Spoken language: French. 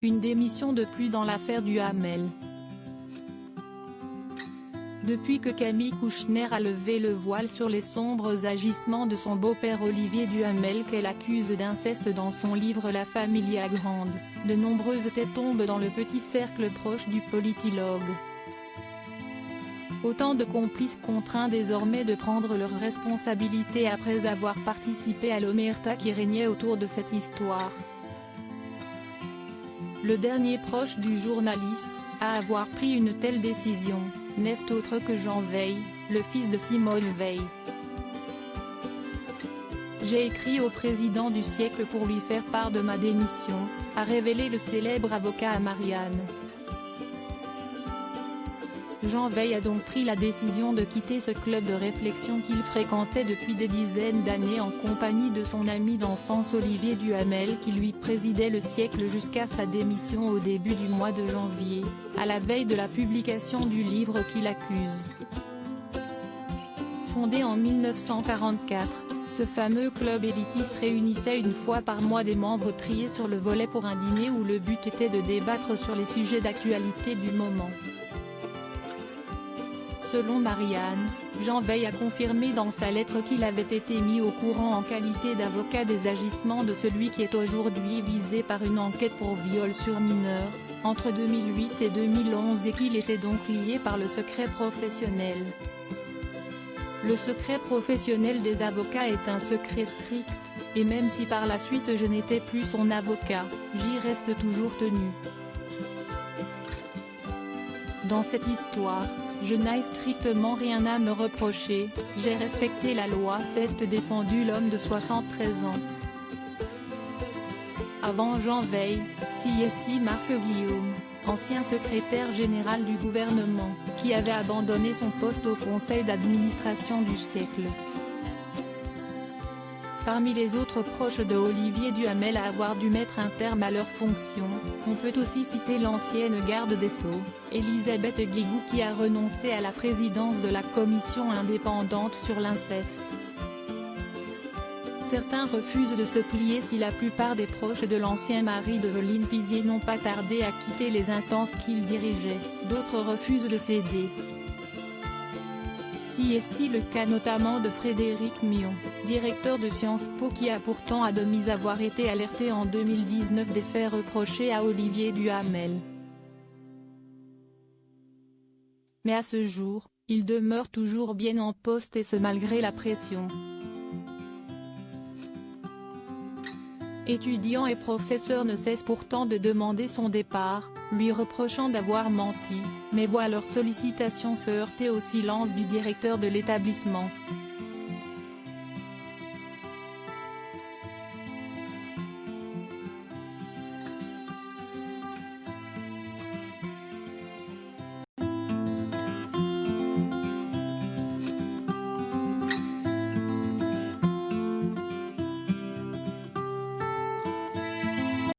Une démission de plus dans l'affaire Duhamel. Depuis que Camille Kouchner a levé le voile sur les sombres agissements de son beau-père Olivier Duhamel qu'elle accuse d'inceste dans son livre La Familia Grande, de nombreuses têtes tombent dans le petit cercle proche du politologue. Autant de complices contraints désormais de prendre leurs responsabilités après avoir participé à l'omerta qui régnait autour de cette histoire. Le dernier proche du journaliste, à avoir pris une telle décision, n'est autre que Jean Veil, le fils de Simone Veil. J'ai écrit au président du siècle pour lui faire part de ma démission, a révélé le célèbre avocat à Marianne. Jean Veil a donc pris la décision de quitter ce club de réflexion qu'il fréquentait depuis des dizaines d'années en compagnie de son ami d'enfance Olivier Duhamel qui lui présidait le siècle jusqu'à sa démission au début du mois de janvier, à la veille de la publication du livre qui l'accuse. Fondé en 1944, ce fameux club élitiste réunissait une fois par mois des membres triés sur le volet pour un dîner où le but était de débattre sur les sujets d'actualité du moment. Selon Marianne, Jean Veil a confirmé dans sa lettre qu'il avait été mis au courant en qualité d'avocat des agissements de celui qui est aujourd'hui visé par une enquête pour viol sur mineur, entre 2008 et 2011 et qu'il était donc lié par le secret professionnel. Le secret professionnel des avocats est un secret strict, et même si par la suite je n'étais plus son avocat, j'y reste toujours tenu. Dans cette histoire, je n'ai strictement rien à me reprocher, j'ai respecté la loi, s'est défendu l'homme de 73 ans. Avant Jean Veil, s'y Marc Guillaume, ancien secrétaire général du gouvernement, qui avait abandonné son poste au conseil d'administration du siècle. Parmi les autres proches de Olivier Duhamel à avoir dû mettre un terme à leurs fonctions, on peut aussi citer l'ancienne garde des Sceaux, Elisabeth Guigou qui a renoncé à la présidence de la commission indépendante sur l'inceste. Certains refusent de se plier si la plupart des proches de l'ancien mari de Veline Pizier n'ont pas tardé à quitter les instances qu'il dirigeait, d'autres refusent de céder. Si est le cas notamment de Frédéric Mion, directeur de Sciences Po qui a pourtant admis avoir été alerté en 2019 des faits reprochés à Olivier Duhamel. Mais à ce jour, il demeure toujours bien en poste et ce malgré la pression. Étudiants et professeurs ne cessent pourtant de demander son départ, lui reprochant d'avoir menti, mais voient leurs sollicitations se heurter au silence du directeur de l'établissement.